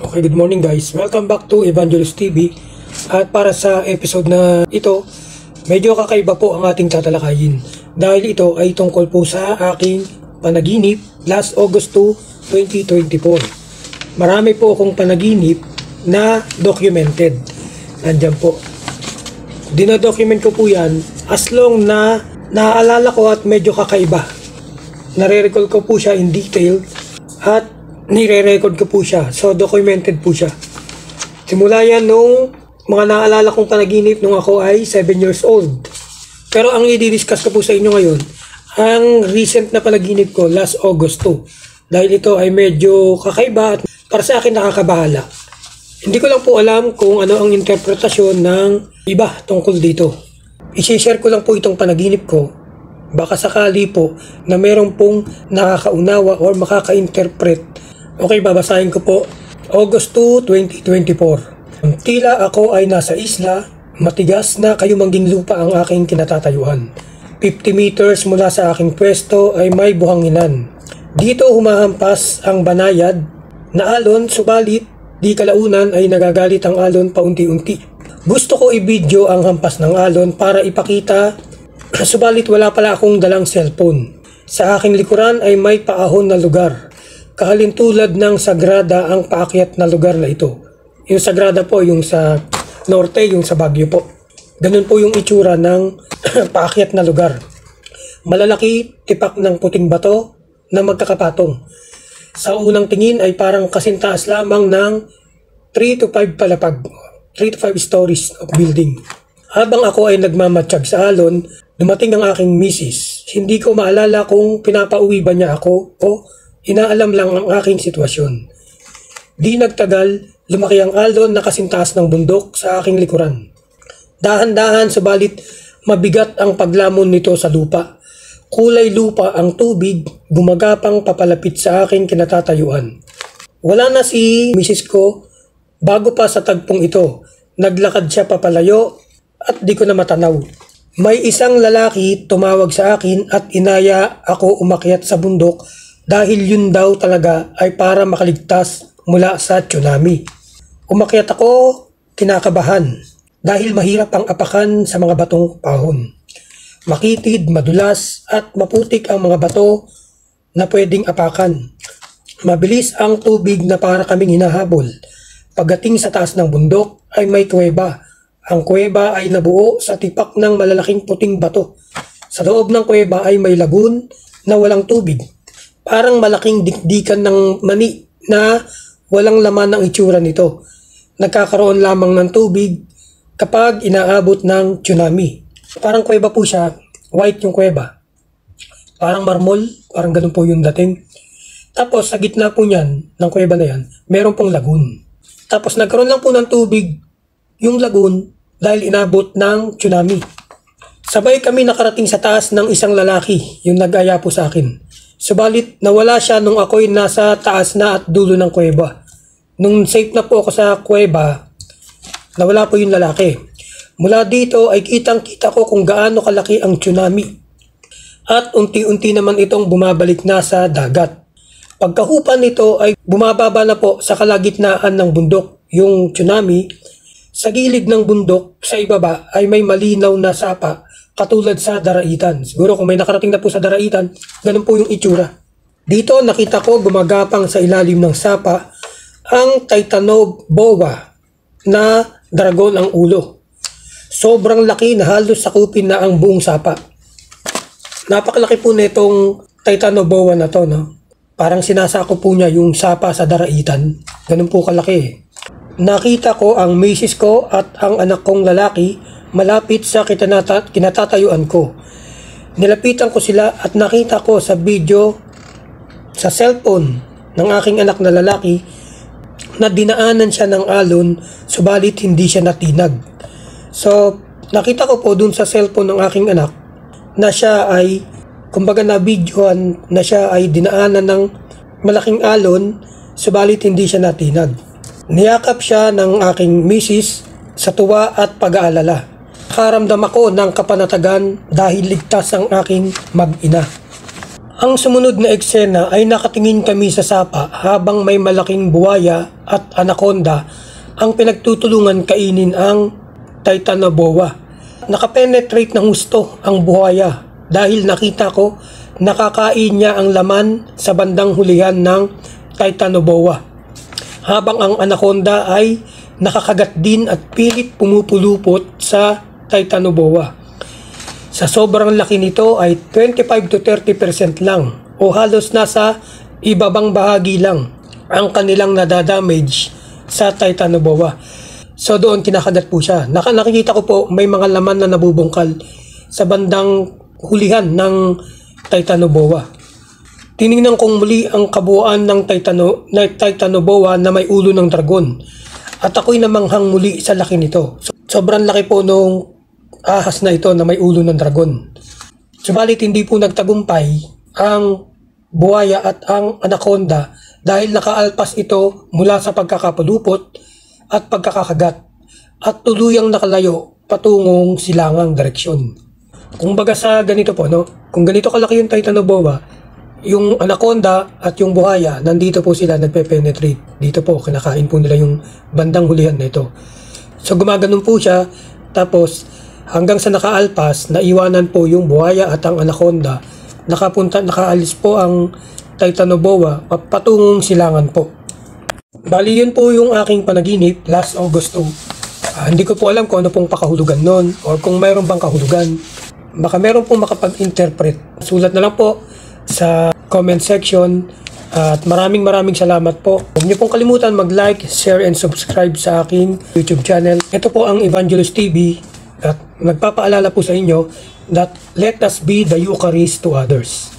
Okay, good morning guys. Welcome back to Evangelist TV. At para sa episode na ito, medyo kakaiba po ang ating tatalakayin. Dahil ito ay tungkol po sa aking panaginip last August 2, 2024. Marami po akong panaginip na documented. Nandyan po. Dinodocument ko po yan as long na naaalala ko at medyo kakaiba. Nare-recall ko po siya in detail at nire-record ko po siya. So, documented po siya. Simula yan nung mga naalala kong panaginip nung ako ay 7 years old. Pero ang i-discuss ko po sa inyo ngayon, ang recent na panaginip ko last August 2. Dahil ito ay medyo kakaiba at para sa akin nakakabahala. Hindi ko lang po alam kung ano ang interpretasyon ng iba tungkol dito. I-share ko lang po itong panaginip ko. Baka sakali po na meron pong nakakaunawa or makaka-interpret. Okay, babasahin ko po. August 2, 2024. Tila ako ay nasa isla, matigas na kayumangging lupa ang aking kinatatayuan. 50 meters mula sa aking pwesto ay may buhanginan. Dito humahampas ang banayad na alon, subalit di kalaunan ay nagagalit ang alon paunti-unti. Gusto ko i-video ang hampas ng alon para ipakita, subalit wala pala akong dalang cellphone. Sa aking likuran ay may paahon na lugar. Kahalintulad ng Sagrada ang paakyat na lugar na ito. Yung Sagrada po, yung sa norte, yung sa Baguio po. Ganun po yung itsura ng paakyat na lugar. Malalaki, tipak ng puting bato na magkakapatong. Sa unang tingin ay parang kasintaas lamang ng 3 to 5 palapag, 3 to 5 stories of building. Habang ako ay nagmamatsyag sa alon, dumating ang aking misis. Hindi ko maalala kung pinapauwi ba niya ako o inaalam lang ang aking sitwasyon. Di nagtagal, lumaki ang alon na kasintaas ng bundok sa aking likuran. Dahan-dahan subalit mabigat ang paglamon nito sa lupa. Kulay lupa ang tubig, gumagapang papalapit sa aking kinatatayuan. Wala na si misis ko bago pa sa tagpong ito. Naglakad siya papalayo at di ko na matanaw. May isang lalaki tumawag sa akin at inaya ako umakyat sa bundok dahil yun daw talaga ay para makaligtas mula sa tsunami. Umakyat ako kinakabahan dahil mahirap ang apakan sa mga batong pahon. Makitid, madulas at maputik ang mga bato na pwedeng apakan. Mabilis ang tubig na para kaming hinahabol. Pagdating sa taas ng bundok ay may kuweba. Ang kuweba ay nabuo sa tipak ng malalaking puting bato. Sa loob ng kuweba ay may lagoon na walang tubig. Parang malaking dikdikan ng mani na walang laman ng itsura nito. Nagkakaroon lamang ng tubig kapag inaabot ng tsunami. Parang kuweba po siya, white yung kuweba. Parang marmol, parang ganun po yung dating. Tapos sa gitna po niyan, ng kuweba na yan, meron pong lagoon. Tapos nagkaroon lang po ng tubig yung lagoon dahil inabot ng tsunami. Sabay kami nakarating sa taas ng isang lalaki, yung nag-aya po sa akin. Subalit nawala siya nung ako'y nasa taas na at dulo ng kuweba. Nung safe na po ako sa kuweba, nawala po yung lalaki. Mula dito ay kitang-kita ko kung gaano kalaki ang tsunami. At unti-unti naman itong bumabalik na sa dagat. Pagkahupan nito ay bumababa na po sa kalagitnaan ng bundok yung tsunami. Sa gilid ng bundok, sa ibaba ay may malinaw na sapa katulad sa daraitan. Siguro kung may nakarating na po sa daraitan, ganun po yung itsura. Dito nakita ko gumagapang sa ilalim ng sapa ang Titanoboa na dragon ang ulo. Sobrang laki na halos sakupin na ang buong sapa. Napakalaki po nitong Titanoboa na to, no? Parang sinasako po niya yung sapa sa daraitan. Ganun po kalaki. Nakita ko ang misis ko at ang anak kong lalaki malapit sa kinatatayuan ko. Nilapitan ko sila at nakita ko sa video sa cellphone ng aking anak na lalaki na dinaanan siya ng alon subalit hindi siya natinag. So, nakita ko po dun sa cellphone ng aking anak na siya ay, kumbaga na videoan na siya ay dinaanan ng malaking alon subalit hindi siya natinag. Niyakap siya ng aking misis sa tuwa at pag-aalala. Karamdam ako ng kapanatagan dahil ligtas ang aking mag-ina. Ang sumunod na eksena ay nakatingin kami sa sapa habang may malaking buwaya at anaconda ang pinagtutulungan kainin ang Titanoboa. Nakapenetrate ng gusto ang buhaya dahil nakita ko nakakain niya ang laman sa bandang hulihan ng Titanoboa. Habang ang anaconda ay nakakagat din at pilit pumupulupot sa Titanoboa. Sa sobrang laki nito ay 25 to 30% lang o halos nasa ibabang bahagi lang ang kanilang nadadamage sa Titanoboa. So doon kinakagat po siya. Nakikita ko po may mga laman na nabubungkal sa bandang hulihan ng Titanoboa. Tiningnan kong muli ang kabuuan ng Titanoboa na may ulo ng dragon. At ako'y namanghang muli sa laki nito. Sobrang laki po nung ahas na ito na may ulo ng dragon. Subalit hindi po nagtagumpay ang buhaya at ang anaconda dahil nakaalpas ito mula sa pagkakapulupot at pagkakakagat at tuluyang nakalayo patungong silangang direksyon. Kung baga sa ganito po, no? Kung ganito kalaki yung Titanoboa, yung anaconda at yung buhaya, nandito po sila nagpe-penetrate. Dito po, kinakain po nila yung bandang hulihan na ito. So gumaganon po siya, tapos hanggang sa nakaalpas, naiwanan po yung buhaya at ang anaconda. Nakaalis po ang Titanoboa patungong silangan po. Bali yun po yung aking panaginip last August 2. Hindi ko po alam kung ano pong pakahulugan nun or kung mayroon bang kahulugan. Baka meron pong makapag-interpret. Sulat na lang po sa comment section at maraming salamat po. Huwag niyo pong kalimutan mag-like, share and subscribe sa aking YouTube channel. Ito po ang Evangelist TV at nagpapaalala po sa inyo that let us be the Eucharist to others.